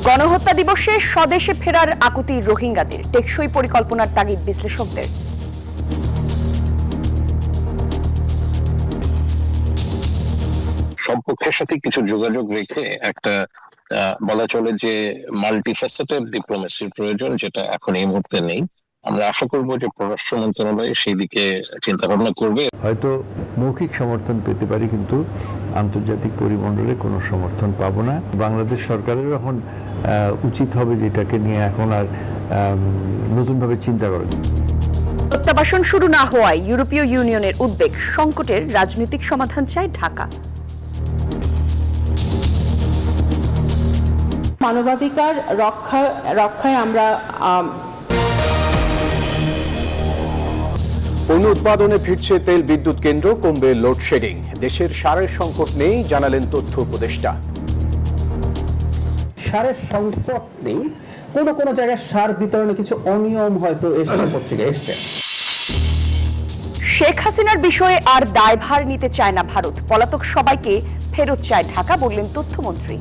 গণহত্যা দিবসে স্বদেশে ফেরার আকুতি রোহিঙ্গাদের, টেকসই পরিকল্পনার তাগিদ বিশ্লেষকদের। সব পক্ষের সাথে কিছু যোগাযোগ রেখে একটা বলা চলে যে মাল্টিফ্যাসেটেড ডিপ্লোমেসির প্রয়োজন, যেটা এখন এই মুহূর্তে নেই। আমরা আশা করব যে পররাষ্ট্র মন্ত্রণালয় সেই দিকে চিন্তা ভাবনা করবে। হয়তো মৌখিক সমর্থন পেতে পারি, কিন্তু আন্তর্জাতিক পরিমণ্ডলে কোনো সমর্থন পাবো না। বাংলাদেশ সরকারের এখন উচিত হবে যেটাকে নিয়ে এখন আর নতুনভাবে চিন্তা করা। প্রত্যাবাসন শুরু না হওয়ায় ইউরোপীয় ইউনিয়নের উদ্বেগ, সংকটের রাজনৈতিক সমাধান চায় ঢাকা। মানবাধিকার রক্ষায় আমরা পণ্য উৎপাদনে ফিরছে তেল বিদ্যুৎ কেন্দ্র, কমবে লোডশেডিং। দেশের সারের সংকট নেই, জানালেন তথ্য উপদেষ্টা। সারের সংকট নেই, কোনো জায়গায় সার বিতরণে কিছু অনিয়ম হয়তো এসছে, পত্রিকা এসছে। শেখ হাসিনার বিষয়ে আর দায়ভার নিতে চায় না ভারত, পলাতক সবাইকে ফেরত চায় ঢাকা, বললেন তথ্যমন্ত্রী।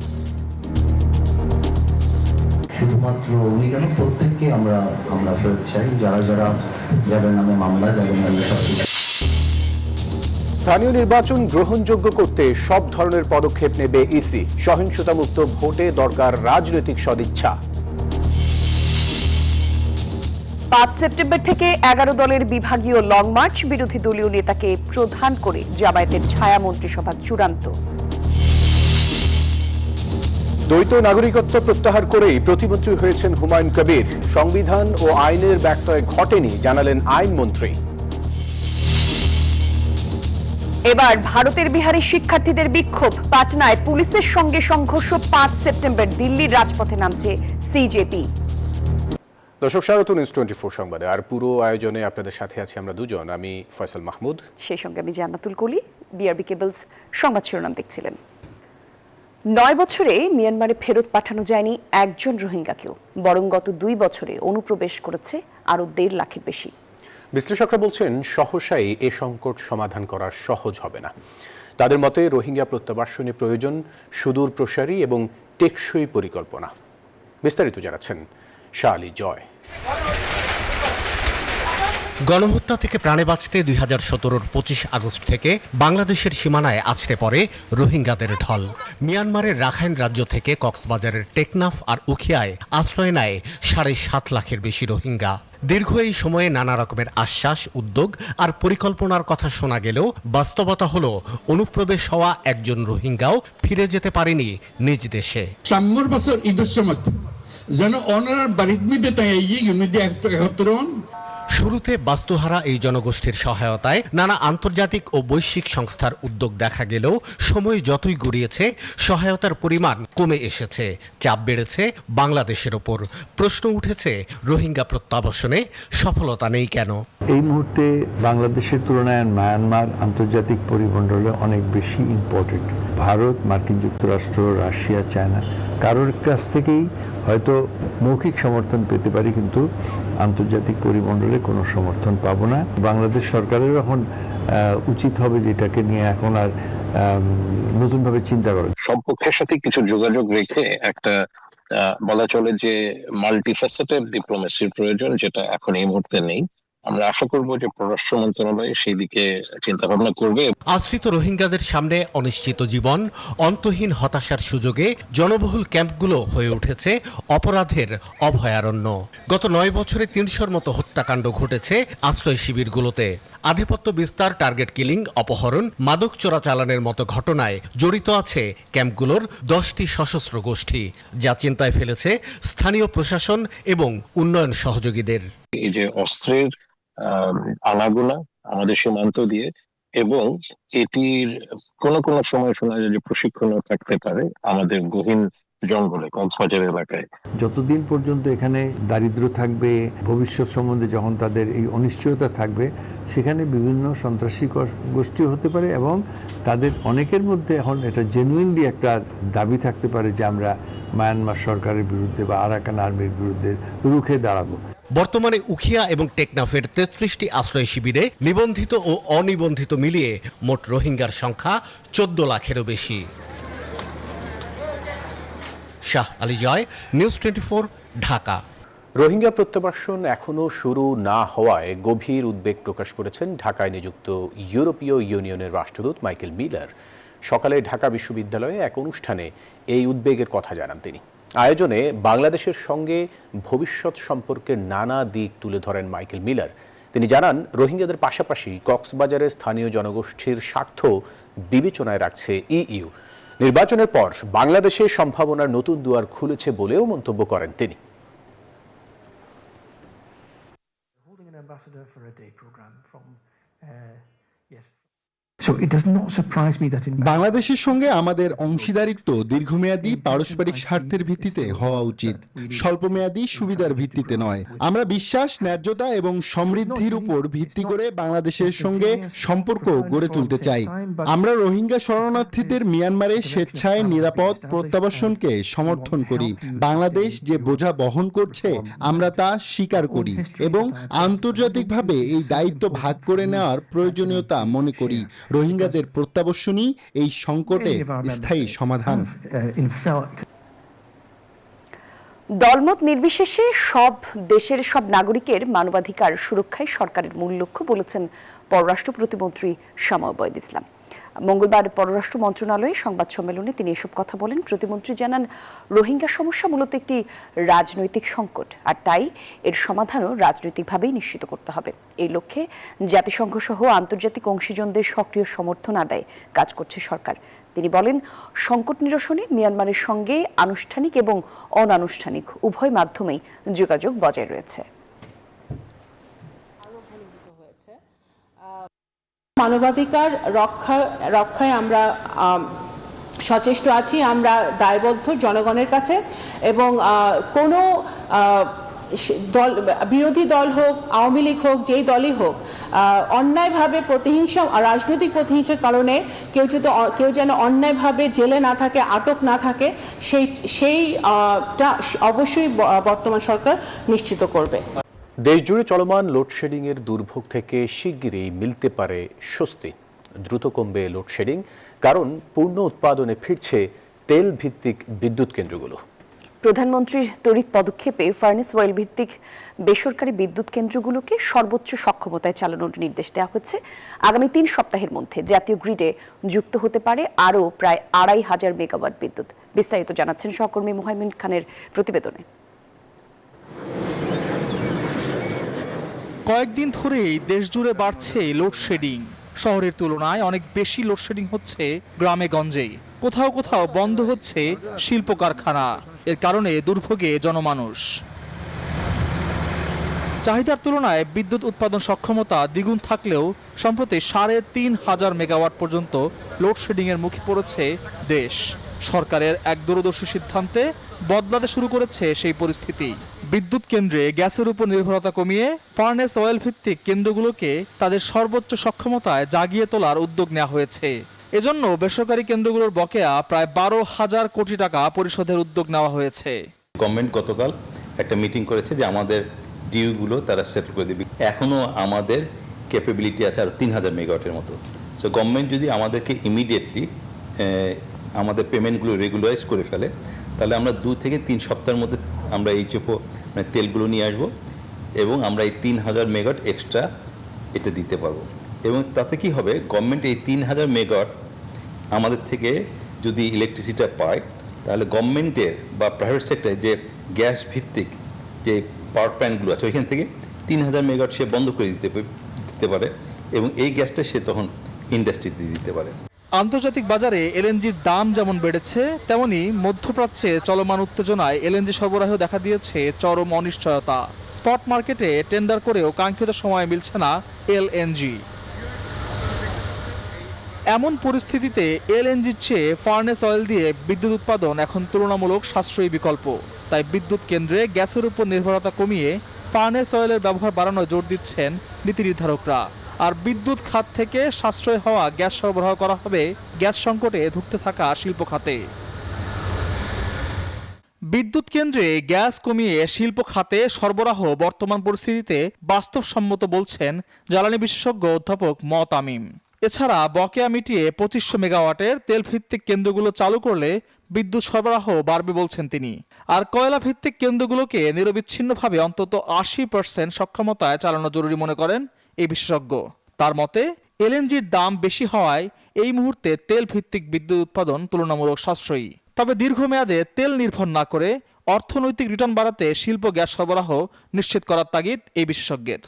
শুধুমাত্র উনি কেন, প্রত্যেককে আমরা ফেরত চাই, যাদের নামে মামলা, যাদের নামে সবকিছু। স্থানীয় নির্বাচন গ্রহণযোগ্য করতে সব ধরনের পদক্ষেপ নেবে ইসি। সহিংসতামুক্ত ভোটে দরকার রাজনৈতিক সদিচ্ছা। 5 সেপ্টেম্বর থেকে 11 দলের বিভাগীয় লং মার্চ, বিরোধী দলীয় নেতাকে প্রধান করে জামায়াতের ছায়া মন্ত্রিসভা চূড়ান্ত। দ্বৈত নাগরিকত্ব প্রত্যাহার করেই প্রতিমন্ত্রী হয়েছেন হুমায়ুন কবির। সংবিধান ও আইনের ব্যত্যয় ঘটেনি, জানালেন আইনমন্ত্রী। এবার ভারতের বিহারে শিক্ষার্থীদের বিক্ষোভ, পাটনায় পুলিশের সঙ্গে সংঘর্ষ। 5 সেপ্টেম্বর দিল্লির রাজপথে নামছে সিজেপি। দর্শক, স্বাগত নিউজ 24 সংবাদে। আর পুরো আয়োজনে আপনাদের সাথে আছি আমরা দুজন, আমি ফয়সাল মাহমুদ, সেই সঙ্গে আমি জান্নাতুল কলি। বিআরবি কেবলস সংবাদ শিরোনাম দেখছিলেন। 9 বছরে মিয়ানমারে ফেরত পাঠানো যায়নি একজন রোহিঙ্গাকেও, বরং গত 2 বছরে অনুপ্রবেশ করেছে আরো 1.5 লাখের বেশি। বিশ্লেষকরা বলছেন সহসাই এ সংকট সমাধান করা সহজ হবে না। তাদের মতে রোহিঙ্গা প্রত্যাবাসনে প্রয়োজন সুদূর প্রসারী এবং টেকসই পরিকল্পনা। বিস্তারিত জানাচ্ছেন শাহ আলী জয়। গণহত্যা থেকে প্রাণে বাঁচতে 2017-র 25 আগস্ট থেকে বাংলাদেশের সীমানায় আছড়ে পড়ে রোহিঙ্গাদের ঢল। মিয়ানমারের রাখাইন রাজ্য থেকে কক্সবাজারের টেকনাফ আর উখিয়ায় আশ্রয় নেয় 7.5 লাখের বেশি রোহিঙ্গা। দীর্ঘ এই সময়ে নানা রকমের আশ্বাস, উদ্যোগ আর পরিকল্পনার কথা শোনা গেলেও বাস্তবতা হলো অনুপ্রবেশ হওয়া একজন রোহিঙ্গাও ফিরে যেতে পারেনি নিজ দেশে। সাম্যর বছর ঈদের সময় যেন ওনার বাড়ির মধ্যে তাই ইউনিটি একত্রন। শুরুতে বাস্তুহারা এই জনগোষ্ঠীর সহায়তায় নানা আন্তর্জাতিক ও বৈশ্বিক সংস্থার উদ্যোগ দেখা গেলেও সময় যতই গড়িয়েছে সহায়তার পরিমাণ কমে এসেছে, চাপ বেড়েছে বাংলাদেশের ওপর। প্রশ্ন উঠেছে, রোহিঙ্গা প্রত্যাবাসনে সফলতা নেই কেন? এই মুহূর্তে বাংলাদেশের তুলনায় মায়ানমার আন্তর্জাতিক পরিমণ্ডলে অনেক বেশি ইম্পর্টেন্ট। ভারত, মার্কিন যুক্তরাষ্ট্র, রাশিয়া, চায়না কারোর কাছ থেকেই হয়তো মৌখিক সমর্থন পেতে পারি, কিন্তু আন্তর্জাতিক পরিমণ্ডলে কোনো সমর্থন পাবো না। বাংলাদেশ সরকারের এখন উচিত হবে যেটাকে নিয়ে এখন আর নতুনভাবে চিন্তা করা। সব পক্ষের সাথে কিছু যোগাযোগ রেখে একটা বলা চলে যে মাল্টিফ্যাসেটেড ডিপ্লোমেসির প্রয়োজন, যেটা এখন এই মুহূর্তে নেই। আমরা আশা করব যে পররাষ্ট্র মন্ত্রণালয় সেই দিকে চিন্তা ভাবনা করবে। আশ্রিত রোহিঙ্গাদের সামনে অনিশ্চিত জীবন, অন্তহীন হতাশার সুযোগে জনবহুল ক্যাম্পগুলো হয়ে উঠেছে অপরাধের অভয়ারণ্য। গত 9 বছরে 300-র মতো হত্যাকাণ্ড ঘটেছে আশ্রয় শিবিরগুলোতে। আধিপত্য বিস্তার, টার্গেট কিলিং, অপহরণ, মাদক চোরাচালানের মতো ঘটনায় জড়িত আছে ক্যাম্পগুলোর 10টি সশস্ত্র গোষ্ঠী, যা চিন্তায় ফেলেছে স্থানীয় প্রশাসন এবং উন্নয়ন সহযোগীদের। এই যে অস্ত্রের আনাগোনা আমাদের সীমান্ত দিয়ে, এবং এটির কোন সময় শোনা যায় যে প্রশিক্ষণও থাকতে পারে আমাদের গহীন জঙ্গলে, কক্সবাজার এলাকায়। যতদিন পর্যন্ত এখানে দারিদ্র্য থাকবে, ভবিষ্যৎ সম্বন্ধে যখন তাদের এই অনিশ্চয়তা থাকবে, সেখানে বিভিন্ন সন্ত্রাসী গোষ্ঠী হতে পারে এবং তাদের অনেকের মধ্যে এখন এটা জেনুইনলি একটা দাবি থাকতে পারে যে আমরা মায়ানমার সরকারের বিরুদ্ধে বা আরাকান আর্মির বিরুদ্ধে রুখে দাঁড়াবো। বর্তমানে উখিয়া এবং টেকনাফের 33টি আশ্রয় শিবিরে নিবন্ধিত ও অনিবন্ধিত মিলিয়ে মোট রোহিঙ্গার সংখ্যা 14 লাখেরও বেশি। শাহ আলী জয়, নিউজ 24, ঢাকা। রোহিঙ্গা প্রত্যাবাসন এখনও শুরু না হওয়ায় গভীর উদ্বেগ প্রকাশ করেছেন ঢাকায় নিযুক্ত ইউরোপীয় ইউনিয়নের রাষ্ট্রদূত মাইকেল মিলার। সকালে ঢাকা বিশ্ববিদ্যালয়ে এক অনুষ্ঠানে এই উদ্বেগের কথা জানান তিনি। আয়োজনে বাংলাদেশের সঙ্গে ভবিষ্যৎ সম্পর্কের নানা দিক তুলে ধরেন মাইকেল মিলার। তিনি জানান, রোহিঙ্গাদের পাশাপাশি কক্সবাজারের স্থানীয় জনগোষ্ঠীর স্বার্থ বিবেচনায় রাখছে ইইউ। নির্বাচনের পর বাংলাদেশের সম্ভাবনার নতুন দুয়ার খুলেছে বলেও মন্তব্য করেন তিনি। বাংলাদেশের সঙ্গে আমাদের অংশীদারিত্ব দীর্ঘমেয়াদী পারস্পরিক স্বার্থের ভিত্তিতে হওয়া উচিত, স্বল্পমেয়াদী সুবিধার ভিত্তিতে নয়। আমরা বিশ্বাস, ন্যায্যতা এবং সমৃদ্ধির উপর ভিত্তি করে বাংলাদেশের সঙ্গে সম্পর্ক গড়ে তুলতে চাই। আমরা রোহিঙ্গা শরণার্থীদের মিয়ানমারে স্বেচ্ছায় নিরাপদ প্রত্যাবাসনকে সমর্থন করি। বাংলাদেশ যে বোঝা বহন করছে আমরা তা স্বীকার করি এবং আন্তর্জাতিকভাবে এই দায়িত্ব ভাগ করে নেওয়ার প্রয়োজনীয়তা মনে করি। রোহিঙ্গাদের প্রত্যাবাসনই এই সংকটে স্থায়ী সমাধান। দলমত নির্বিশেষে সব দেশের সব নাগরিকের মানবাধিকার সুরক্ষাই সরকারের মূল লক্ষ্য বলেছেন পররাষ্ট্র প্রতিমন্ত্রী শামা ওবায়দ ইসলাম। মঙ্গলবার পররাষ্ট্র মন্ত্রণালয়ে সংবাদ সম্মেলনে তিনি এসব কথা বলেন। প্রতিমন্ত্রী জানান, রোহিঙ্গা সমস্যা মূলত একটি রাজনৈতিক সংকট, আর তাই এর সমাধানও রাজনৈতিকভাবেই নিশ্চিত করতে হবে। এই লক্ষ্যে জাতিসংঘ সহ আন্তর্জাতিক অংশীজনদের সক্রিয় সমর্থন আদায়ে কাজ করছে সরকার। তিনি বলেন, সংকট নিরসনে মিয়ানমারের সঙ্গে আনুষ্ঠানিক এবং অনানুষ্ঠানিক উভয় মাধ্যমেই যোগাযোগ বজায় রয়েছে। মানবাধিকার রক্ষায় আমরা সচেষ্ট আছি, আমরা দায়বদ্ধ জনগণের কাছে, এবং কোনো দল, বিরোধী দল হোক, আওয়ামী লীগ হোক, যেই দলই হোক, অন্যায়ভাবে প্রতিহিংসা, রাজনৈতিক প্রতিহিংসার কারণে কেউ যেন অন্যায়ভাবে জেলে না থাকে, আটক না থাকে, সেইটা অবশ্যই বর্তমান সরকার নিশ্চিত করবে। দেশজুড়ে চলমান লোডশেডিং এর দুর্ভোগ থেকে শিগগিরই মিলতে পারে স্বস্তি। দ্রুত কমবে লোডশেডিং, কারণ পূর্ণ উৎপাদনে ফিরছে তেল ভিত্তিক বিদ্যুৎ কেন্দ্রগুলো। প্রধানমন্ত্রীর তড়িৎ পদক্ষেপে ফার্নেস অয়েল ভিত্তিক বেসরকারি বিদ্যুৎ কেন্দ্রগুলোকে সর্বোচ্চ সক্ষমতায় চালানোর নির্দেশ দেওয়া হচ্ছে। আগামী 3 সপ্তাহের মধ্যে জাতীয় গ্রিডে যুক্ত হতে পারে আরও প্রায় 2500 মেগাওয়াট বিদ্যুৎ। বিস্তারিত জানাচ্ছেন সহকর্মী মোহাইমিন খানের প্রতিবেদনে। কয়েকদিন ধরেই দেশজুড়ে বাড়ছে লোডশেডিং। শহরের তুলনায় অনেক বেশি লোডশেডিং হচ্ছে গ্রামে গঞ্জে। কোথাও কোথাও বন্ধ হচ্ছে শিল্প কারখানা। এর কারণে দুর্ভোগে জনমানুষ। চাহিদার তুলনায় বিদ্যুৎ উৎপাদন সক্ষমতা দ্বিগুণ থাকলেও সম্প্রতি 3500 মেগাওয়াট পর্যন্ত লোডশেডিং এর মুখে পড়েছে দেশ। সরকারের এক দূরদর্শী সিদ্ধান্তে বদলাতে শুরু করেছে সেই পরিস্থিতি। বিদ্যুৎ কেন্দ্রে গ্যাসের উপর নির্ভরতা কমিয়ে ফার্নেস অয়েল ভিত্তিক কেন্দ্রগুলোকে তাদের সর্বোচ্চ সক্ষমতায় জাগিয়ে তোলার উদ্যোগ নেওয়া হয়েছে। এজন্য বেসরকারি কেন্দ্রগুলোর বকেয়া প্রায় 12,000 কোটি টাকা পরিশোধের উদ্যোগ নেওয়া হয়েছে। গভর্নমেন্ট গতকাল একটা মিটিং করেছে যে আমাদের ডিউগুলো তারা সেটেল করে দেবে। এখনো আমাদের ক্যাপাবিলিটি আছে আরও 3000 মেগাওয়াটের মতো। সো গভর্নমেন্ট যদি আমাদেরকে ইমিডিয়েটলি আমাদের পেমেন্টগুলো রেগুলারাইজ করে ফেলে, তাহলে আমরা 2 থেকে 3 সপ্তাহের মধ্যে আমরা এই মানে তেলগুলো নিয়ে আসবো এবং আমরা এই 3000 মেগাওয়াট এক্সট্রা এটা দিতে পারবো। এবং তাতে কি হবে, গভর্নমেন্ট এই 3000 মেগাওয়াট আমাদের থেকে যদি ইলেকট্রিসিটিটা পায়, তাহলে গভর্নমেন্টের বা প্রাইভেট সেক্টরে যে গ্যাস ভিত্তিক যে পাওয়ার প্ল্যান্টগুলো আছে ওইখান থেকে 3000 মেগাওয়াট সে বন্ধ করে দিতে পারে এবং এই গ্যাসটা সে তখন ইন্ডাস্ট্রিতে দিতে পারে। আন্তর্জাতিক বাজারে এলএনজির দাম যেমন বেড়েছে, তেমনি মধ্যপ্রাচ্যে চলমান উত্তেজনায় এলএনজি সরবরাহ দেখা দিয়েছে চরম অনিশ্চয়তা। স্পট মার্কেটে টেন্ডার করেও কাঙ্ক্ষিত সময়ে মিলছে না এলএনজি। এমন পরিস্থিতিতে এলএনজির চেয়ে ফার্নেস অয়েল দিয়ে বিদ্যুৎ উৎপাদন এখন তুলনামূলক সাশ্রয়ী বিকল্প। তাই বিদ্যুৎ কেন্দ্রে গ্যাসের উপর নির্ভরতা কমিয়ে ফার্নেস অয়েলের ব্যবহার বাড়ানো জোর দিচ্ছেন নীতি নির্ধারকরা। আর বিদ্যুৎ খাত থেকে সাশ্রয় হওয়া গ্যাস সরবরাহ করা হবে গ্যাস সংকটে ধুঁকতে থাকা শিল্প খাতে। বিদ্যুৎ কেন্দ্রে গ্যাস কমিয়ে শিল্প খাতে সরবরাহ বর্তমান পরিস্থিতিতে বাস্তবসম্মত বলছেন জ্বালানি বিশেষজ্ঞ অধ্যাপক ম তামিম। এছাড়া বকেয়া মিটিয়ে 2500 মেগাওয়াটের তেল ভিত্তিক কেন্দ্রগুলো চালু করলে বিদ্যুৎ সরবরাহ বাড়বে বলছেন তিনি। আর কয়লা ভিত্তিক কেন্দ্রগুলোকে নিরবিচ্ছিন্নভাবে অন্তত 80% সক্ষমতায় চালানো জরুরি মনে করেন এই বিশেষজ্ঞ। তার মতে এলএনজির দাম বেশি হওয়ায় এই মুহূর্তে তেল ভিত্তিক বিদ্যুৎ উৎপাদন তুলনামূলক সাশ্রয়ী। তবে দীর্ঘমেয়াদে তেল নির্ভর না করে অর্থনৈতিক রিটার্ন বাড়াতে শিল্প গ্যাস সরবরাহ নিশ্চিত করার তাগিদ এই বিশেষজ্ঞের।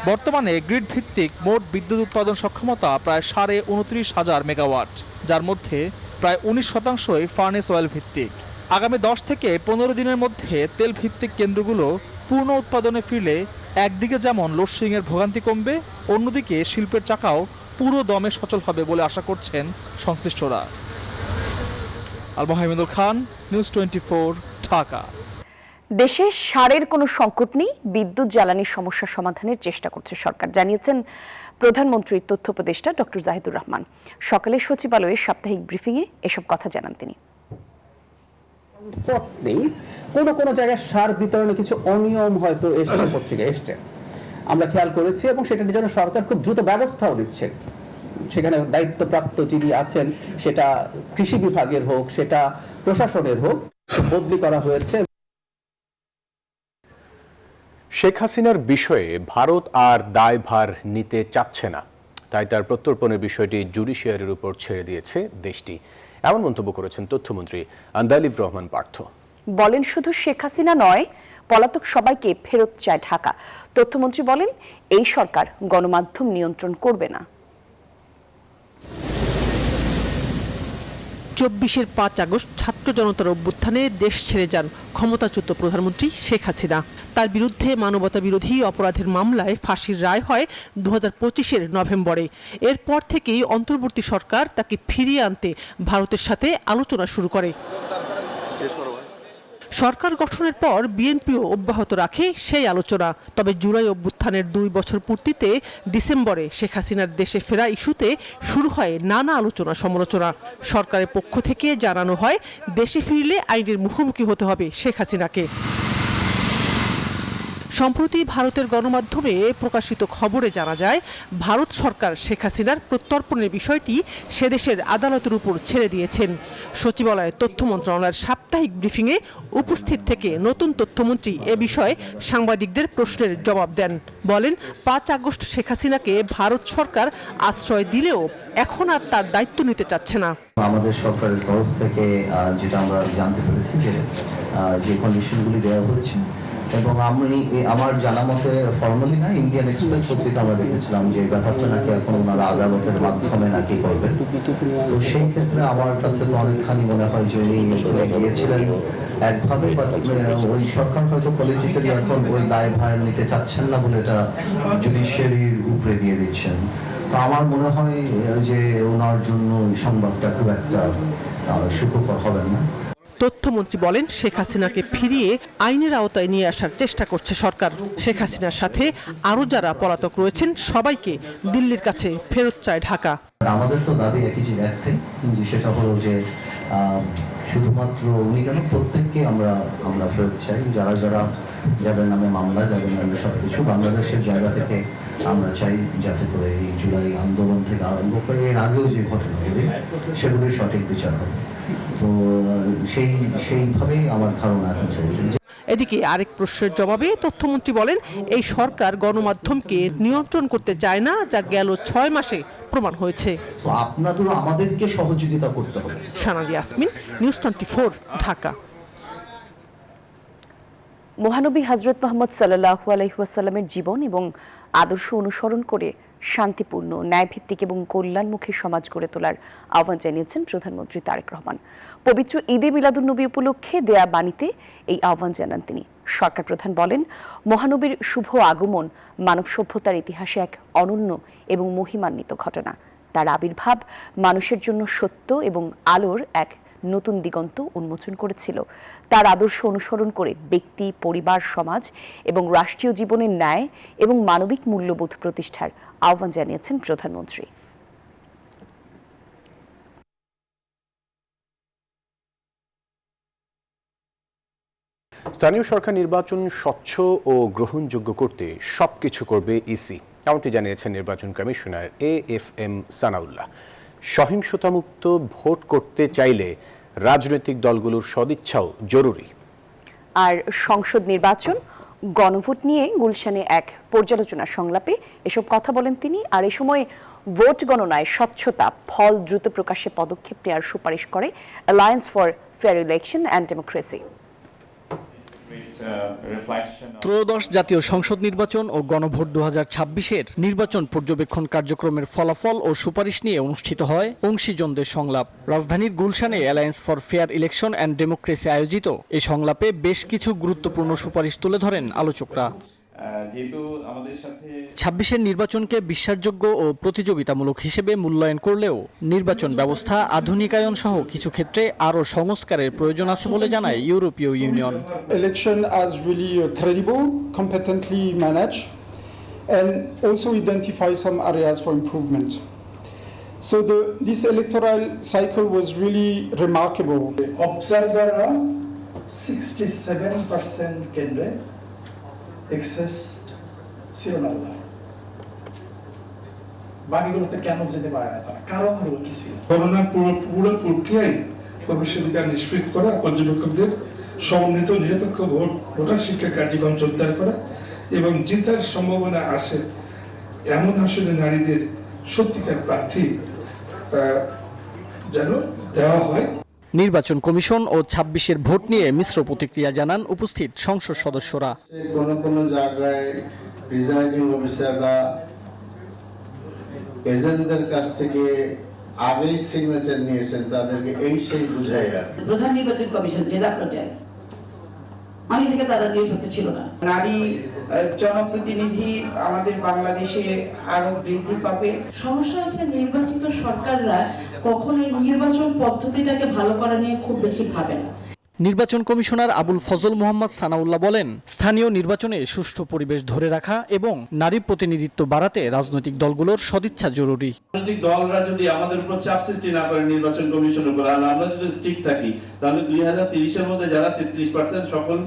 বর্তমানে গ্রিড ভিত্তিক মোট বিদ্যুৎ উৎপাদন সক্ষমতা প্রায় 29,500 মেগাওয়াট, যার মধ্যে প্রায় 19%ই ফার্নেস অয়েল ভিত্তিক। আগামী 10 থেকে 15 দিনের মধ্যে তেল ভিত্তিক কেন্দ্রগুলো পূর্ণ উৎপাদনে ফিরলে একদিকে যেমন লোডশেডিং এর ভোগান্তি কমবে, অন্যদিকে শিল্পের চাকাও পুরো দমে সচল হবে বলে আশা করছেন সংশ্লিষ্টরা। আল মোহাম্মদুল খান, নিউজ 24, ঢাকা। দেশে সারের কোনো সংকট নেই, বিদ্যুৎ জ্বালানির সমস্যা সমাধানের চেষ্টা করছে সরকার, জানিয়েছেন প্রধানমন্ত্রীর তথ্য উপদেষ্টা ডক্টর জাহিদুর রহমান। সকালে সচিবালয়ে সাপ্তাহিক ব্রিফিংয়ে এসব কথা জানান তিনি। কোনো জায়গায় সার বিতরণে কিছু অনিয়ম হয়তো এসছে, পত্রিকায় এসছে, আমরা খেয়াল করেছি এবং সেটার জন্য সরকার খুব দ্রুত ব্যবস্থাও নিচ্ছে। সেখানে দায়িত্বপ্রাপ্ত যিনি আছেন, সেটা কৃষি বিভাগের হোক, সেটা প্রশাসনের হোক, বদলি করা হয়েছে। শেখ হাসিনার বিষয়ে ভারত আর দায়ভার নিতে চাচ্ছে না, তাই তার প্রত্যর্পণের বিষয়টি জুডিশিয়ারির উপর ছেড়ে দিয়েছে দেশটি, এমন মন্তব্য করেছেন তথ্যমন্ত্রী আন্দালিব রহমান পার্থ। বলেন, শুধু শেখ হাসিনা নয়, পলাতক সবাইকে ফেরত চায় ঢাকা। তথ্যমন্ত্রী বলেন, এই সরকার গণমাধ্যম নিয়ন্ত্রণ করবে না। 24-এর 5 আগস্ট ছাত্র জনতার অভ্যুত্থানে দেশ ছেড়ে যান ক্ষমতাচ্যুত প্রধানমন্ত্রী শেখ হাসিনা। তার বিরুদ্ধে মানবতা বিরোধী অপরাধের মামলায় ফাঁসির রায় হয় 2025-এর নভেম্বরে। এরপর থেকেই অন্তর্বর্তী সরকার তাকে ফিরিয়ে আনতে ভারতের সাথে আলোচনা শুরু করে। সরকার গঠনের পর বিএনপিও অব্যাহত রাখে সেই আলোচনা। তবে জুলাই অভ্যুত্থানের 2 বছর পূর্তিতে ডিসেম্বরে শেখ হাসিনার দেশে ফেরা ইস্যুতে শুরু হয় নানা আলোচনা সমালোচনা। সরকারের পক্ষ থেকে জানানো হয়, দেশে ফিরলে আইনের মুখোমুখি হতে হবে শেখ হাসিনাকে। সম্প্রতি ভারতের গণমাধ্যমে প্রকাশিত খবরে জানা যায়, ভারত সরকার শেখ হাসিনার প্রত্যর্পণের বিষয়টি সেদেশের আদালতের উপর ছেড়ে দিয়েছেন। সচিবালয়ে তথ্য মন্ত্রণালয়ের সাপ্তাহিক ব্রিফিংয়ে উপস্থিত থেকে নতুন তথ্যমন্ত্রী এ বিষয়ে সাংবাদিকদের প্রশ্নের জবাব দেন। বলেন, 5 আগস্ট শেখ হাসিনাকে ভারত সরকার আশ্রয় দিলেও এখন আর তার দায়িত্ব নিতে চাচ্ছে না। আমাদের সরকারের তরফ থেকে যেটা আমরা জানতে পেরেছি যে কন্ডিশনগুলি দেওয়া হয়েছে, এবং আমার জানা মতে ফর্মালি না, ইন্ডিয়ান এক্সপ্রেস পত্রিকা আমরা দেখেছিলাম যে ব্যাপারটা নাকি এখন ওনারা আদালতের মাধ্যমে নাকি করবেন। তো সেই ক্ষেত্রে আমার কাছে তো অনেকখানি মনে হয় যে উনি গিয়েছিলেন একভাবে, ওই সরকার হয়তো পলিটিক্যালি এখন ওই দায়ভার নিতে চাচ্ছেন না বলে এটা জুডিশিয়ারির উপরে দিয়ে দিচ্ছেন। তো আমার মনে হয় যে ওনার জন্য এই সংবাদটা খুব একটা সুখকর হবে না। তথ্যমন্ত্রী বলেন, শেখ হাসিনাকে ফিরিয়ে আইনের আওতায় নিয়ে আসার চেষ্টা করছে সরকার। শেখ হাসিনার সাথে আরও যারা পলাতক রয়েছেন সবাইকে দিল্লির কাছে ফেরত চায় ঢাকা। আমাদের তো দাবি একই, যে সেটা হলো যে শুধুমাত্র উনি কেন, প্রত্যেককে আমরা ফেরত চাই। যাদের নামে মামলা, যাদের নামে সবকিছু, বাংলাদেশের জায়গা থেকে আমরা চাই যাতে করে এই জুলাই আন্দোলন থেকে আরম্ভ করে এর আগেও যে ঘটনাগুলি, সেগুলির সঠিক বিচার হবে। তো সেইভাবেই আমার ধারণা এখন চলছে। এদিকে আরেক প্রশ্নের জবাবে তথ্যমন্ত্রী বলেন, এই সরকার গণমাধ্যমকে নিয়ন্ত্রণ করতে চায় না, যা গেল 6 মাসে প্রমাণ হয়েছে। আপনাদেরও আমাদেরকে সহযোগিতা করতে হবে। সানালি ইয়াসমিন, নিউজ 24, ঢাকা। মহানবী হযরত মুহাম্মদ সাল্লাল্লাহু আলাইহি ওয়াসাল্লামের জীবন এবং আদর্শ অনুসরণ করে শান্তিপূর্ণ, ন্যায়ভিত্তিক এবং কল্যাণমুখী সমাজ গড়ে তোলার আহ্বান জানিয়েছেন প্রধানমন্ত্রী তারেক রহমান। পবিত্র ঈদে মিলাদুন্নবী উপলক্ষে দেয়া বাণীতে এই আহ্বান জানান তিনি। সরকার প্রধান বলেন, মহানবীর শুভ আগমন মানব সভ্যতার ইতিহাসে এক অনন্য এবং মহিমান্বিত ঘটনা। তার আবির্ভাব মানুষের জন্য সত্য এবং আলোর এক নতুন দিগন্ত উন্মোচন করেছিল। তার আদর্শ অনুসরণ করে ব্যক্তি, পরিবার, সমাজ এবং রাষ্ট্রীয় জীবনের ন্যায় এবং মানবিক মূল্যবোধ প্রতিষ্ঠার আহ্বান জানিয়েছেন প্রধানমন্ত্রী। স্থানীয় সরকার নির্বাচন স্বচ্ছ ও গ্রহণযোগ্য করতে সবকিছু করবে ইসি। এমনটি জানিয়েছেন নির্বাচন কমিশনার AFM সানাউল্লাহ। সহিংসতামুক্ত ভোট করতে চাইলে রাজনৈতিক দলগুলোর সদিচ্ছাও জরুরি। আর সংসদ নির্বাচন গণভোট নিয়ে গুলশানে এক পর্যালোচনা সংলাপে এসব কথা বলেন তিনি। আর এই সময় ভোট গণনায় স্বচ্ছতা, ফল দ্রুত প্রকাশে পদক্ষেপ নেওয়ার সুপারিশ করে alliance for fair election and democracy. ত্রয়োদশ জাতীয় সংসদ নির্বাচন ও গণভোট 2026-এর নির্বাচন পর্যবেক্ষণ কার্যক্রমের ফলাফল ও সুপারিশ নিয়ে অনুষ্ঠিত হয় অংশীজনদের সংলাপ। রাজধানীর গুলশানে alliance for fair election and democracy আয়োজিত এই সংলাপে বেশ কিছু গুরুত্বপূর্ণ সুপারিশ তুলে ধরেন আলোচকরা। 26-এর নির্বাচনকে বিশ্বাসযোগ্য ও প্রতিযোগিতামূলক হিসেবে মূল্যায়ন করলেও নির্বাচন ব্যবস্থা আধুনিকায়ন সহ কিছু ক্ষেত্রে আরও সংস্কারের প্রয়োজন আছে বলে জানায় ইউরোপীয় union. Election as really credible, competently managed, and also identify some areas for improvement. So this electoral cycle was really remarkable. Observer 67% কেন্দ্রে এক্সেস ছিল না, বাকিগুলোতে কেন যেতে পারে না তারা, কারণগুলো কি ছিল? গণনার পুরো প্রক্রিয়ায় প্রবেশাধিকার নিশ্চিত করা, পর্যবেক্ষকদের সমন্বিত নিরপেক্ষ ভোটার শিক্ষা কার্যক্রম জোরদার করা এবং জেতার সম্ভাবনা আছে এমন আসলে নারীদের সত্যিকার প্রার্থী যেন দেওয়া হয়। নির্বাচন কমিশন ও 26-এর ভোট নিয়ে মিশ্র প্রতিক্রিয়া জানান উপস্থিত সংসদ সদস্যরা। কোন জায়গায় প্রিজাইডিং অফিসাররা এজেন্টদের কাছ থেকে আগেই সিগনেচার নিয়েছেন, তাদেরকে এই সেই বুঝায়। প্রধান নির্বাচন কমিশন জেলা পর্যায়ে আগে থেকে তারা নিরপেক্ষ ছিল না। নারী জনপ্রতিনিধি আমাদের বাংলাদেশে আরো বৃদ্ধি পাবে। সমস্যা হচ্ছে নির্বাচিত সরকাররা কখনোই নির্বাচন পদ্ধতিটাকে ভালো করা নিয়ে খুব বেশি ভাবে না। নির্বাচন কমিশনার আবুল ফজল মোহাম্মদ সানাউল্লাহ বলেন, স্থানীয় নির্বাচনে সুষ্ঠু পরিবেশ ধরে রাখা এবং নারী প্রতিনিধিত্ব বাড়াতে রাজনৈতিক দলগুলোর সদিচ্ছা জরুরি। রাজনৈতিক দলরা যদি আমাদের উপর চাপ সৃষ্টি না করে নির্বাচন কমিশনের উপর, আর আমরা যদি স্ট্রিক্ট থাকি, তাহলে 2030-এর মধ্যে যারা 33% সকল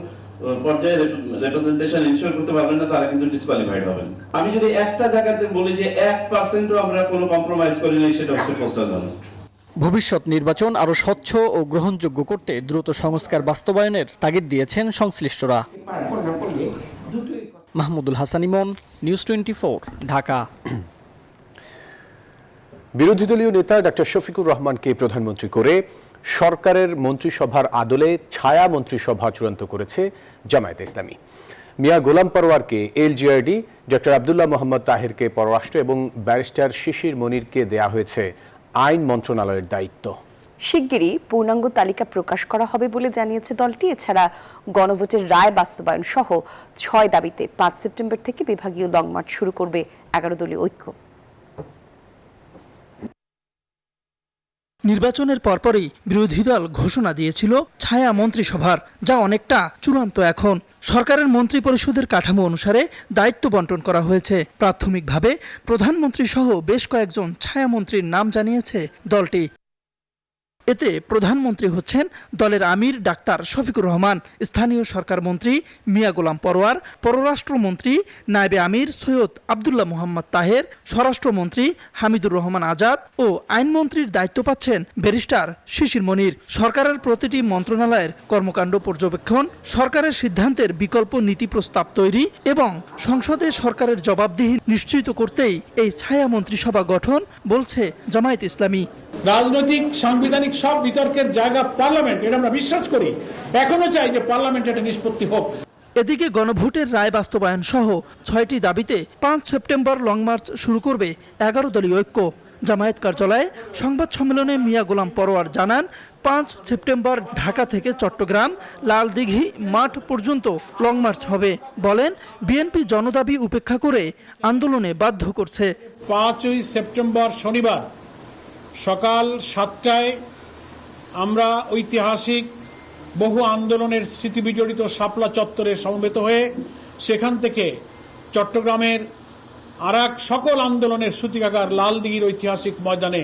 পর্যায়ে রিপ্রেজেন্টেশন ইনশিওর করতে পারবেন না, তারা কিন্তু ডিসকোয়ালিফাইড হবেন। আমি যদি একটা জায়গাতে বলি যে 1%ও আমরা কোনো কম্প্রোমাইজ করি নাই, সেটা হচ্ছে পোস্টাল ব্যালট। ভবিষ্যৎ নির্বাচন আরও স্বচ্ছ ও গ্রহণযোগ্য করতে দ্রুত সংস্কার বাস্তবায়নের তাগিদ দিয়েছেন সংশ্লিষ্টরা। মাহমুদুল হাসান ইমন, নিউজ 24, ঢাকা। বিরোধী দলীয় নেতা ডক্টর শফিকুর রহমানকে প্রধানমন্ত্রী করে সরকারের মন্ত্রিসভার আদলে ছায়া মন্ত্রিসভা চূড়ান্ত করেছে জামায়াতে ইসলামী। মিয়া গোলাম পরোয়ারকে এলজিআরডি, ডক্টর আব্দুল্লাহ মোহাম্মদ তাহেরকে পররাষ্ট্র এবং ব্যারিস্টার শিশির মনিরকে দেয়া হয়েছে আইন মন্ত্রণালয়ের দায়িত্ব। শিগগিরই পূর্ণাঙ্গ তালিকা প্রকাশ করা হবে বলে জানিয়েছে দলটি। এছাড়া গণভোটের রায় বাস্তবায়ন সহ 6 দাবিতে 5 সেপ্টেম্বর থেকে বিভাগীয় লং মার্চ শুরু করবে 11 দলীয় ঐক্য। নির্বাচনের পরপরই বিরোধী দল ঘোষণা দিয়েছিল ছায়া মন্ত্রিসভার, যা অনেকটা চূড়ান্ত এখন। সরকারের মন্ত্রী পরিষদের কাঠামো অনুসারে দায়িত্ব বন্টন করা হয়েছে। প্রাথমিকভাবে প্রধানমন্ত্রী সহ বেশ কয়েকজন ছায়ামন্ত্রীর নাম জানিয়েছে দলটি। এতে প্রধানমন্ত্রী হচ্ছেন দলের আমির ডাক্তার শফিকুর রহমান, স্থানীয় সরকার মন্ত্রী মিয়া গোলাম পরোয়ার, পররাষ্ট্রমন্ত্রী নায়েবে আমির সৈয়দ আব্দুল্লাহ মোহাম্মদ তাহের, স্বরাষ্ট্রমন্ত্রী হামিদুর রহমান আজাদ ও আইনমন্ত্রীর দায়িত্ব পাচ্ছেন ব্যারিস্টার শিশির মনির। সরকারের প্রতিটি মন্ত্রণালয়ের কর্মকাণ্ড পর্যবেক্ষণ, সরকারের সিদ্ধান্তের বিকল্প নীতি প্রস্তাব তৈরি এবং সংসদে সরকারের জবাবদিহি নিশ্চিত করতেই এই ছায়া মন্ত্রিসভা গঠন, বলছে জামায়াত ইসলামী। রাজনৈতিক সাংবিধানিক সব বিতর্কের জায়গা পার্লামেন্ট, এটা আমরা বিশ্বাস করি। এখনো চাই যে পার্লামেন্ট এটা নিষ্পত্তি হোক। এদিকে গণভোটের রায় বাস্তবায়ন সহ 6টি দাবিতে 5 সেপ্টেম্বর লং মার্চ শুরু করবে 11 দলীয় ঐক্য। জামায়াত কার্যালয়ে সংবাদ সম্মেলনে মিয়া গোলাম পরোয়ার জানান, 5 সেপ্টেম্বর ঢাকা থেকে চট্টগ্রাম লালদিঘি মাঠ পর্যন্ত লং মার্চ হবে। বলেন, বিএনপি জনদাবি উপেক্ষা করে আন্দোলনে বাধ্য করছে। 5ই সেপ্টেম্বর শনিবার সকাল 7টায় আমরা ঐতিহাসিক বহু আন্দোলনের স্মৃতি বিজড়িত শাপলা চত্বরে সমবেত হয়ে সেখান থেকে চট্টগ্রামের আরেক সকল আন্দোলনের সূতিকাগার লালদিঘির ঐতিহাসিক ময়দানে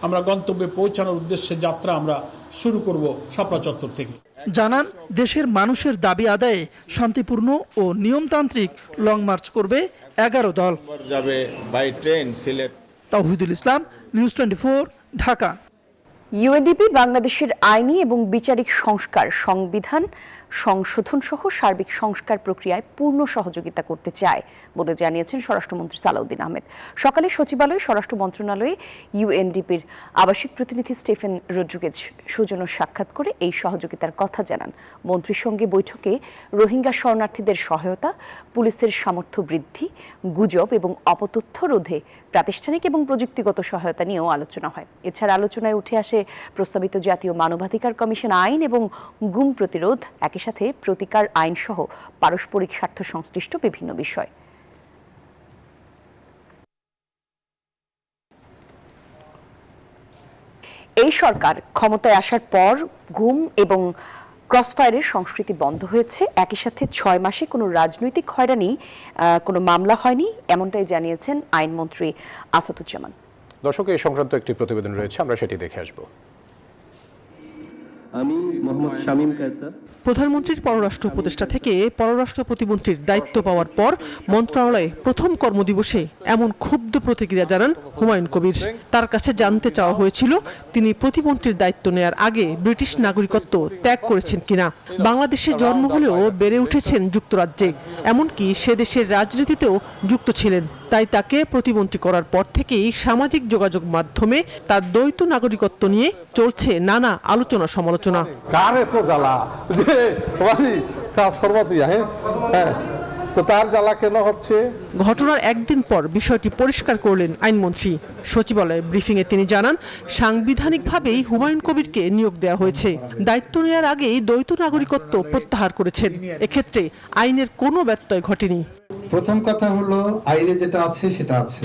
আমরা গন্তব্যে পৌঁছানোর উদ্দেশ্যে যাত্রা আমরা শুরু করব শাপলা চত্বর থেকে। জানান দেশের মানুষের দাবি আদায়ে শান্তিপূর্ণ ও নিয়মতান্ত্রিক লং মার্চ করবে 11 দল। যাবে by train Sylhet. Tawhidul Islam, news 24, Dhaka. UNDP বাংলাদেশের আইনি এবং বিচারিক সংস্কার, সংবিধান সংশোধন সহ সার্বিক সংস্কার প্রক্রিয়ায় পূর্ণ সহযোগিতা করতে চায় বলে জানিয়েছেন স্বরাষ্ট্রমন্ত্রী সালাউদ্দিন আহমেদ। সকালে সচিবালয়ে স্বরাষ্ট্র মন্ত্রণালয়ে ইউএনডিপির আবাসিক প্রতিনিধি স্টিফেন রড্রিগেজ সৌজন্য সাক্ষাৎ করে এই সহযোগিতার কথা জানান। মন্ত্রীর সঙ্গে বৈঠকে রোহিঙ্গা শরণার্থীদের সহায়তা, পুলিশের সামর্থ্য বৃদ্ধি, গুজব এবং অপতথ্য রোধে প্রাতিষ্ঠানিক এবং প্রযুক্তিগত সহায়তা নিয়েও আলোচনা হয়। এছাড়া আলোচনায় উঠে আসে প্রস্তাবিত জাতীয় মানবাধিকার কমিশন আইন এবং গুম প্রতিরোধ, একই সাথে প্রতিকার আইন সহ পারস্পরিক স্বার্থ সংশ্লিষ্ট বিভিন্ন বিষয়। এই সরকার ক্ষমতায় আসার পর গুম এবং ক্রসফায়ারের সংস্কৃতি বন্ধ হয়েছে। একই সাথে 6 মাসে কোনো রাজনৈতিক হয়রানি, কোনো মামলা হয়নি, এমনটাই জানিয়েছেন আইনমন্ত্রী আসাদুজ্জামান। দর্শক, এই সংক্রান্ত একটি প্রতিবেদন রয়েছে, আমরা সেটি দেখে আসব। আমি মোহাম্মদ শামীম কায়সার। প্রধানমন্ত্রীর পররাষ্ট্র উপদেষ্টা থেকে পররাষ্ট্র প্রতিমন্ত্রীর দায়িত্ব পাওয়ার পর মন্ত্রণালয়ে প্রথম কর্মদিবসে এমন ক্ষুব্ধ প্রতিক্রিয়া জানান হুমায়ুন কবির। তার কাছে জানতে চাওয়া হয়েছিল তিনি প্রতিমন্ত্রীর দায়িত্ব নেয়ার আগে ব্রিটিশ নাগরিকত্ব ত্যাগ করেছেন কিনা। বাংলাদেশে জন্ম হলেও বেড়ে উঠেছেন যুক্তরাজ্যে, এমনকি সে দেশের রাজনীতিতেও যুক্ত ছিলেন। তাই তাকে প্রতিমন্ত্রী করার পর থেকেই সামাজিক যোগাযোগ মাধ্যমে তার দ্বৈত নাগরিকত্ব নিয়ে চলছে নানা আলোচনা সমালোচনা। কারে তো জ্বালা যে কাজ করবা তুই, হ্যাঁ তো তার জ্বালা কেন হচ্ছে? ঘটনার একদিন পর বিষয়টি পরিষ্কার করলেন আইনমন্ত্রী। সচিবালয়ে ব্রিফিংয়ে তিনি জানান, সাংবিধানিকভাবেই হুমায়ুন কবিরকে নিয়োগ দেওয়া হয়েছে। দায়িত্ব নেওয়ার আগেই দ্বৈত নাগরিকত্ব প্রত্যাহার করেছেন। এক্ষেত্রে আইনের কোনো ব্যত্যয় ঘটেনি। প্রথম কথা হলো আইনে যেটা আছে সেটা আছে।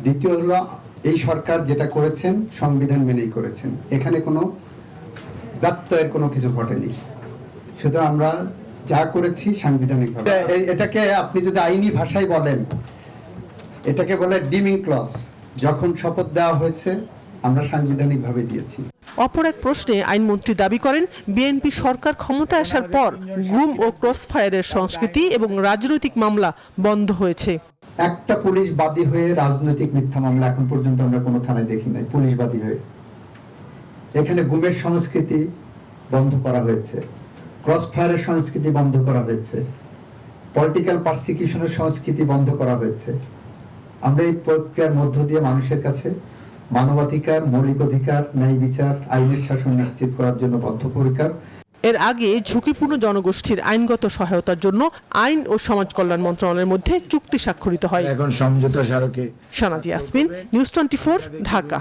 দ্বিতীয় হলো এই সরকার যেটা করেছেন সংবিধান মেনেই করেছেন, এখানে কোনো ব্যত্যয়ের কোনো কিছু ঘটেনি। সুতরাং আমরা যা করেছি সাংবিধানিকভাবে। এটাকে আপনি যদি আইনি ভাষায় বলেন, এটাকে বলে ডিমিং ক্লজ। যখন শপথ দেওয়া হয়েছে আমরা সাংবিধানিকভাবে দিয়েছি। অপর এক প্রশ্নে আইনমন্ত্রী দাবি করেন, বিএনপি সরকার ক্ষমতায় আসার পর গুম ও ক্রসফায়ারের সংস্কৃতি এবং রাজনৈতিক মামলা বন্ধ হয়েছে। একটা পুলিশ বাদী হয়ে রাজনৈতিক মিথ্যা মামলা এখন পর্যন্ত আমরা কোনো থানায় দেখি নাই পুলিশ বাদী হয়ে। এখানে গুমের সংস্কৃতি বন্ধ করা হয়েছে, ক্রসফায়ারের সংস্কৃতি বন্ধ করা হয়েছে, পলিটিক্যাল পারসিকিউশনের সংস্কৃতি বন্ধ করা হয়েছে। আমরা এই প্রক্রিয়ার মধ্য দিয়ে মানুষের কাছে মানবাধিকার, মৌলিক অধিকার, ন্যায় বিচার, আইনের শাসন নিশ্চিত করার জন্য বদ্ধপরিকর। এর আগে ঝুঁকিপূর্ণ জনগোষ্ঠীর আইনগত সহায়তার জন্য আইন ও সমাজ কল্যাণ মন্ত্রণালয়ের মধ্যে চুক্তি স্বাক্ষরিত হয়। এখন সমঝোতা স্মারকে। সানাজি ইয়াসমিন, নিউজ 24, ঢাকা।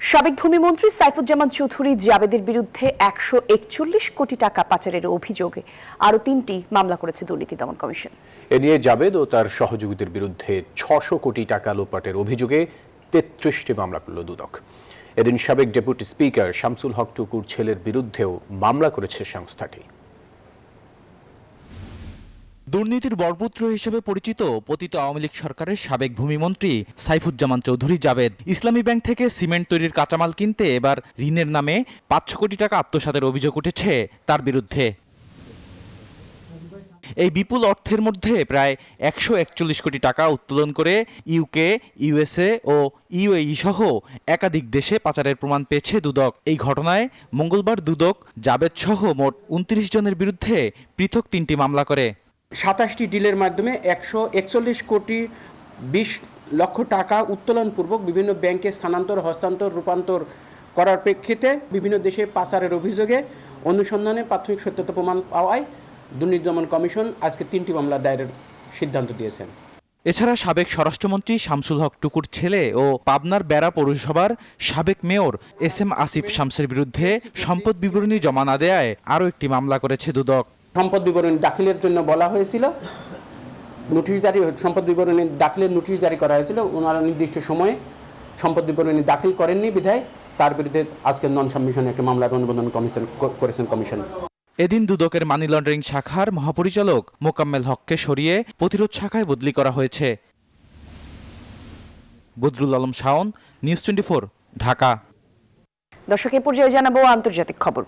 সাবেক ভূমিমন্ত্রী সাইফুজ্জামান চৌধুরী জাবেদের বিরুদ্ধে 141 কোটি টাকা পাচারের অভিযোগে আরও 3টি মামলা করেছে দুর্নীতি দমন কমিশন। এ নিয়ে জাবেদ ও তার সহযোগীদের বিরুদ্ধে 600 কোটি টাকা লোপাটের অভিযোগে 33টি মামলা করল দুদক। এদিন সাবেক ডেপুটি স্পিকার শামসুল হক টুকুর ছেলের বিরুদ্ধেও মামলা করেছে সংস্থাটি। দুর্নীতির বরপুত্র হিসেবে পরিচিত পতিত আওয়ামী লীগ সরকারের সাবেক ভূমিমন্ত্রী সাইফুজ্জামান চৌধুরী জাবেদ ইসলামী ব্যাংক থেকে সিমেন্ট তৈরির কাঁচামাল কিনতে এবার ঋণের নামে 500 কোটি টাকা আত্মসাতের অভিযোগ উঠেছে তার বিরুদ্ধে। এই বিপুল অর্থের মধ্যে প্রায় 141 কোটি টাকা উত্তোলন করে ইউকে, ইউএসএ ও ইউএই সহ একাধিক দেশে পাচারের প্রমাণ পেয়েছে দুদক। এই ঘটনায় মঙ্গলবার দুদক জাবেদ সহ মোট 29 জনের বিরুদ্ধে পৃথক 3টি মামলা করে। 27টি ডিলের মাধ্যমে 141 কোটি 20 লক্ষ টাকা উত্তোলনপূর্বক বিভিন্ন ব্যাংকে স্থানান্তর, হস্তান্তর, রূপান্তর করার প্রেক্ষিতে বিভিন্ন দেশে পাচারের অভিযোগে অনুসন্ধানে প্রাথমিক সত্যতা প্রমাণ পাওয়ায় দুর্নীতি দমন কমিশন আজকে 3টি মামলা দায়েরের সিদ্ধান্ত দিয়েছেন। এছাড়া সাবেক স্বরাষ্ট্রমন্ত্রী শামসুল হক টুকুর ছেলে ও পাবনার বেড়া পৌরসভার সাবেক মেয়র SM আসিফ শামসের বিরুদ্ধে সম্পদ বিবরণী জমা না দেয়ায় আরও একটি মামলা করেছে দুদক। সম্পদ বিবরণী দাখিলের জন্য বলা হয়েছিল, সম্পদ বিবরণী দাখিলের নোটিশ জারি করা হয়েছিল। ওনারা নির্দিষ্ট সময়ে সম্পদ বিবরণী দাখিল করেননি বিধায় তার বিরুদ্ধে আজকে নন সাবমিশনে একটি মামলার অনুমোদন করেছেন কমিশন। এদিন দুদকের মানি লন্ডারিং শাখার মহাপরিচালক মোকাম্মেল হককে সরিয়ে প্রতিরোধ শাখায় বদলি করা হয়েছে। বদরুল আলম শাওন, নিউজ 24, ঢাকা। দর্শক, এ পর্যায়ে জানাবো আন্তর্জাতিক খবর।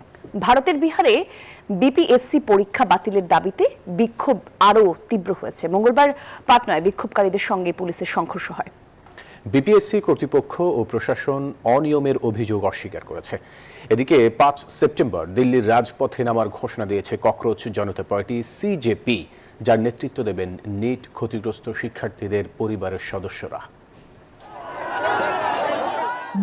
ভারতের বিহারে বিপিএসসি পরীক্ষা বাতিলের দাবিতে বিক্ষোভ আরও তীব্র হয়েছে। মঙ্গলবার পাটনায় বিক্ষোভকারীদের সঙ্গে পুলিশের সংঘর্ষ হয়। বিপিএসসি কর্তৃপক্ষ ও প্রশাসন অনিয়মের অভিযোগ অস্বীকার করেছে। এদিকে 5 সেপ্টেম্বর দিল্লির রাজপথে নামার ঘোষণা দিয়েছে ককরোচ জনতা পার্টি সিজেপি, যার নেতৃত্ব দেবেন নিট ক্ষতিগ্রস্ত শিক্ষার্থীদের পরিবারের সদস্যরা।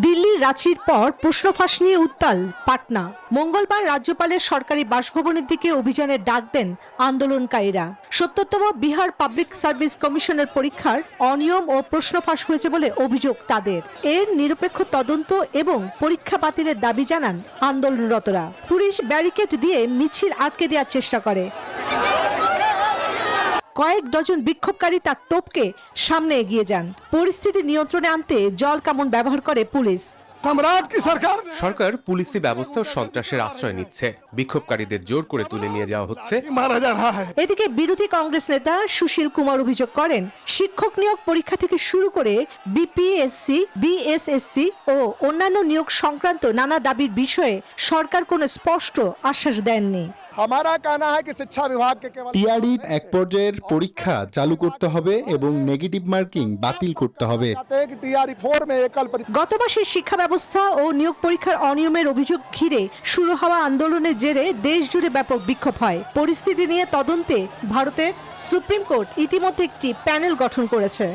দিল্লির রাঁচির পর প্রশ্ন ফাঁস নিয়ে উত্তাল পাটনা। মঙ্গলবার রাজ্যপালের সরকারি বাসভবনের দিকে অভিযানের ডাক দেন আন্দোলনকারীরা। ৭০তম বিহার পাবলিক সার্ভিস কমিশনের পরীক্ষার অনিয়ম ও প্রশ্ন ফাঁস হয়েছে বলে অভিযোগ তাদের। এর নিরপেক্ষ তদন্ত এবং পরীক্ষা বাতিলের দাবি জানান আন্দোলনরতরা। পুলিশ ব্যারিকেড দিয়ে মিছিল আটকে দেওয়ার চেষ্টা করে। কয়েক ডজন বিক্ষোভকারী তার টোপকে সামনে এগিয়ে যান। পরিস্থিতি নিয়ন্ত্রণে আনতে জল কামান ব্যবহার করে পুলিশ। সরকার পুলিশি ব্যবস্থা ও সন্ত্রাসের আশ্রয় নিচ্ছে, বিক্ষোভকারীদের জোর করে তুলে নিয়ে যাওয়া হচ্ছে। এদিকে বিরোধী কংগ্রেস নেতা সুশীল কুমার অভিযোগ করেন, শিক্ষক নিয়োগ পরীক্ষা থেকে শুরু করে বিপিএসসি, বিএসএসসি ও অন্যান্য নিয়োগ সংক্রান্ত নানা দাবির বিষয়ে সরকার কোনো স্পষ্ট আশ্বাস দেননি। টিআরই এক পর্যায়ের পরীক্ষা চালু করতে হবে এবং নেগেটিভ মার্কিং বাতিল করতে হবে। গত মাসে শিক্ষা ব্যবস্থা ও নিয়োগ পরীক্ষার অনিয়মের অভিযোগ ঘিরে শুরু হওয়া আন্দোলনের জেরে দেশ জুড়ে ব্যাপক বিক্ষোভ হয়। পরিস্থিতি নিয়ে তদন্তে ভারতের সুপ্রিম কোর্ট ইতিমধ্যে একটি প্যানেল গঠন করেছে।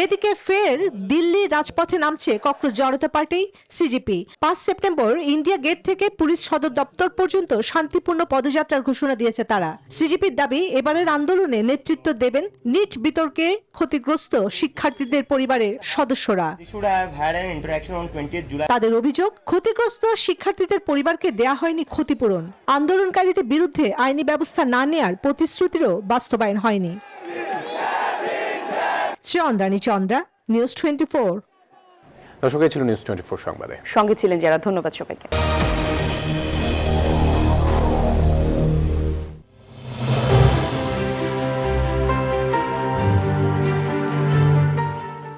এদিকে ফের দিল্লি রাজপথে নামছে cockroach Janata party CJP. 5 September India Gate থেকে পুলিশ সদর দপ্তর পর্যন্ত শান্তিপূর্ণ পদযাত্রার ঘোষণা দিয়েছে তারা। সিজেপির দাবি, এবারের আন্দোলনে নেতৃত্ব দেবেন নিট বিতর্কে ক্ষতিগ্রস্ত শিক্ষার্থীদের পরিবারের সদস্যরা। তাদের অভিযোগ, ক্ষতিগ্রস্ত শিক্ষার্থীদের পরিবারকে দেয়া হয়নি ক্ষতিপূরণ। আন্দোলনকারীদের বিরুদ্ধে আইনি ব্যবস্থা না নেয়ার প্রতিশ্রুতিরও বাস্তবায়ন হয়নি। চন্দ্রানী চন্দ্রা, নিউজ 24। দর্শক, ছিল নিউজ 24 সংবাদে সঙ্গে ছিলেন যারা। ধন্যবাদ সবাইকে।